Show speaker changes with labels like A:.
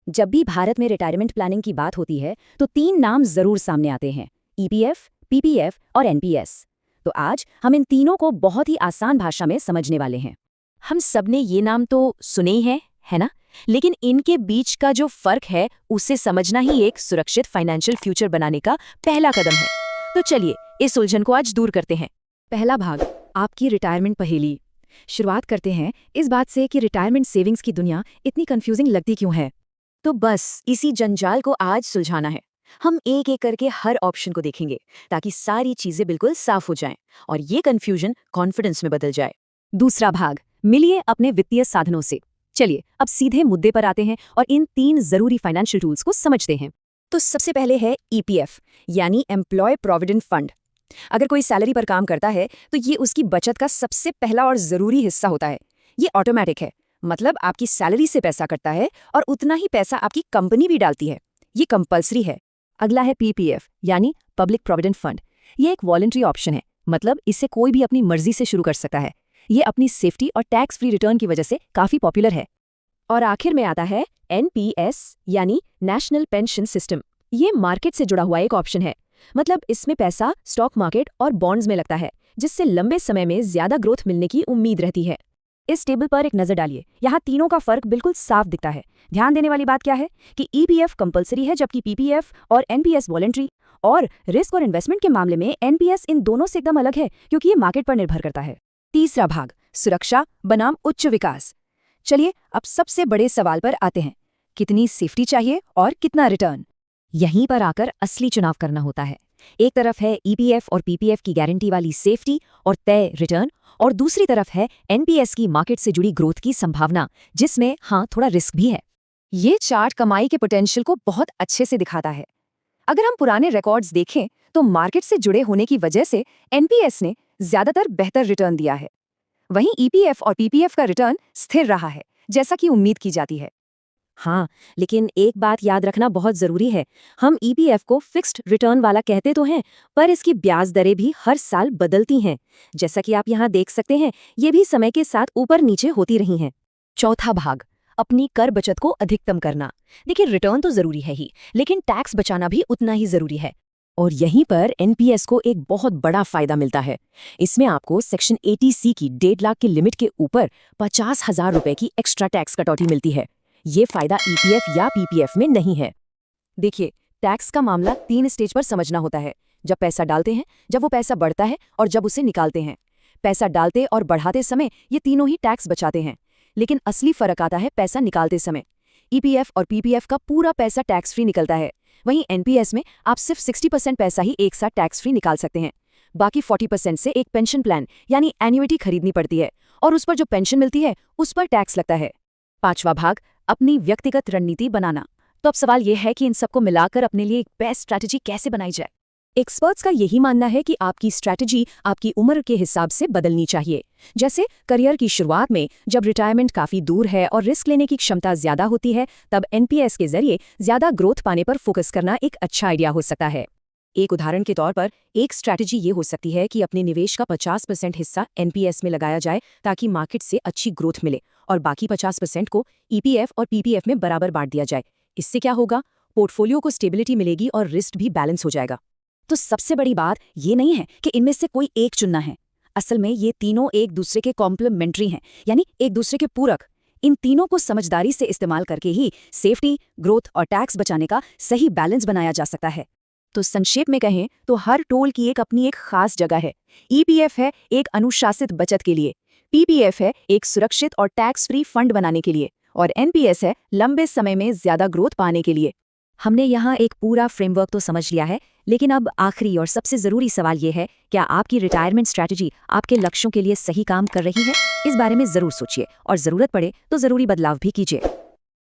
A: जब भी भारत में रिटायरमेंट प्लानिंग की बात होती है तो 3 नाम जरूर सामने आते हैं, ईपीएफ, पीपीएफ और एनपीएस। तो आज हम इन तीनों को बहुत ही आसान भाषा में समझने वाले हैं। हम सबने ये नाम तो सुने ही हैं, है ना? लेकिन इनके बीच का जो फर्क है उसे समझना ही एक सुरक्षित फाइनेंशियल फ्यूचर बनाने का पहला कदम है। तो चलिए इस उलझन को आज दूर करते हैं। पहला भाग, आपकी रिटायरमेंट पहेली। शुरुआत करते हैं इस बात से कि रिटायरमेंट सेविंग्स की दुनिया इतनी कंफ्यूजिंग लगती क्यों है। तो बस इसी जंजाल को आज सुलझाना है। हम एक एक करके हर ऑप्शन को देखेंगे ताकि सारी चीजें बिल्कुल साफ हो जाएं और ये कंफ्यूजन कॉन्फिडेंस में बदल जाए। दूसरा भाग, मिलिए अपने वित्तीय साधनों से। चलिए अब सीधे मुद्दे पर आते हैं और इन 3 जरूरी फाइनेंशियल टूल्स को समझते हैं। तो सबसे पहले है ईपीएफ यानी एम्प्लॉय प्रोविडेंट फंड। अगर कोई सैलरी पर काम करता है तो ये उसकी बचत का सबसे पहला और जरूरी हिस्सा होता है। ये ऑटोमेटिक है, मतलब आपकी सैलरी से पैसा कटता है और उतना ही पैसा आपकी कंपनी भी डालती है। ये कंपल्सरी है। अगला है पीपीएफ यानी पब्लिक प्रोविडेंट फंड। ये एक वॉलंटरी ऑप्शन है, मतलब इससे कोई भी अपनी मर्जी से शुरू कर सकता है। ये अपनी सेफ्टी और टैक्स फ्री रिटर्न की वजह से काफी पॉपुलर है। और आखिर में आता है एनपीएस यानी नेशनल पेंशन सिस्टम। ये मार्केट से जुड़ा हुआ एक ऑप्शन है, मतलब इसमें पैसा स्टॉक मार्केट और बॉन्ड्स में लगता है, जिससे लंबे समय में ज्यादा ग्रोथ मिलने की उम्मीद रहती है। इस टेबल पर एक नजर डालिए, यहाँ तीनों का फर्क बिल्कुल साफ दिखता है। ध्यान देने वाली बात क्या है कि ईपीएफ कंपलसरी है जबकि पीपीएफ और एनपीएस वॉलंटरी। और रिस्क और इन्वेस्टमेंट के मामले में एनपीएस इन दोनों से एकदम अलग है क्योंकि ये मार्केट पर निर्भर करता है। तीसरा भाग, सुरक्षा बनाम उच्च विकास। चलिए अब सबसे बड़े सवाल पर आते हैं, कितनी सेफ्टी चाहिए और कितना रिटर्न। यहीं पर आकर असली चुनाव करना होता है। एक तरफ है ईपीएफ और पीपीएफ की गारंटी वाली सेफ्टी और तय रिटर्न, और दूसरी तरफ है एनपीएस की मार्केट से जुड़ी ग्रोथ की संभावना, जिसमें थोड़ा रिस्क भी है। ये चार्ट कमाई के पोटेंशियल को बहुत अच्छे से दिखाता है। अगर हम पुराने रिकॉर्ड्स देखें तो मार्केट से जुड़े होने की वजह से एनपीएस ने ज्यादातर बेहतर रिटर्न दिया है। वहीं ईपीएफ और पीपीएफ का रिटर्न स्थिर रहा है, जैसा कि उम्मीद की जाती है। लेकिन एक बात याद रखना बहुत जरूरी है। हम ईपीएफ को फिक्स्ड रिटर्न वाला कहते तो हैं, पर इसकी ब्याज दरें भी हर साल बदलती हैं। जैसा कि आप यहाँ देख सकते हैं, ये भी समय के साथ ऊपर नीचे होती रही हैं। चौथा भाग, अपनी कर बचत को अधिकतम करना। देखिए रिटर्न तो जरूरी है ही, लेकिन टैक्स बचाना भी उतना ही जरूरी है। और यहीं पर एनपीएस को एक बहुत बड़ा फायदा मिलता है। इसमें आपको सेक्शन 80C की 1.5 लाख की लिमिट के ऊपर 50,000 रुपए की एक्स्ट्रा टैक्स कटौती मिलती है। ये फायदा ईपीएफ या पीपीएफ में नहीं है। देखिए, टैक्स का मामला 3 स्टेज पर समझना होता है। जब पैसा डालते हैं, जब वो पैसा बढ़ता है और जब उसे निकालते हैं। पैसा डालते और बढ़ाते समय ये तीनों ही टैक्स बचाते हैं, लेकिन असली फर्क आता है पैसा निकालते समय। ईपीएफ और पीपीएफ का पूरा पैसा टैक्स फ्री निकलता है, वहीं एनपीएस में आप सिर्फ 60% पैसा ही एक साथ टैक्स फ्री निकाल सकते हैं। बाकी 40% से एक पेंशन प्लान यानी एन्युइटी खरीदनी पड़ती है, और उस पर जो पेंशन मिलती है उस पर टैक्स लगता है। पांचवा भाग, अपनी व्यक्तिगत रणनीति बनाना। तो अब सवाल यह है कि इन सबको मिलाकर अपने लिए एक बेस्ट स्ट्रैटेजी कैसे बनाई जाए। एक्सपर्ट्स का यही मानना है कि आपकी स्ट्रैटेजी आपकी उम्र के हिसाब से बदलनी चाहिए। जैसे करियर की शुरुआत में जब रिटायरमेंट काफी दूर है और रिस्क लेने की क्षमता ज्यादा होती है, तब एनपीएस के जरिए ज्यादा ग्रोथ पाने पर फोकस करना एक अच्छा आइडिया हो सकता है। एक उदाहरण के तौर पर एक स्ट्रैटेजी ये हो सकती है कि अपने निवेश का 50% हिस्सा एनपीएस में लगाया जाए ताकि मार्केट से अच्छी ग्रोथ मिले, और बाकी 50% को ईपीएफ और पीपीएफ में बराबर बांट दिया जाए। इससे क्या होगा, पोर्टफोलियो को स्टेबिलिटी मिलेगी और रिस्क भी बैलेंस हो जाएगा। तो सबसे बड़ी बात ये नहीं है कि इनमें से कोई एक चुनना है। असल में ये तीनों एक दूसरे के कॉम्प्लीमेंट्री हैं, यानी एक दूसरे के पूरक। इन तीनों को समझदारी से इस्तेमाल करके ही सेफ्टी, ग्रोथ और टैक्स बचाने का सही बैलेंस बनाया जा सकता है। तो संक्षेप में कहें तो हर टूल की एक अपनी एक खास जगह है। ईपीएफ है एक अनुशासित बचत के लिए, पीपीएफ है एक सुरक्षित और टैक्स फ्री फंड बनाने के लिए, और एनपीएस है लंबे समय में ज्यादा ग्रोथ पाने के लिए। हमने यहाँ एक पूरा फ्रेमवर्क तो समझ लिया है, लेकिन अब आखिरी और सबसे जरूरी सवाल ये है, क्या आपकी रिटायरमेंट स्ट्रैटेजी आपके लक्ष्यों के लिए सही काम कर रही है? इस बारे में जरूर सोचिए और जरूरत पड़े तो जरूरी बदलाव भी कीजिए।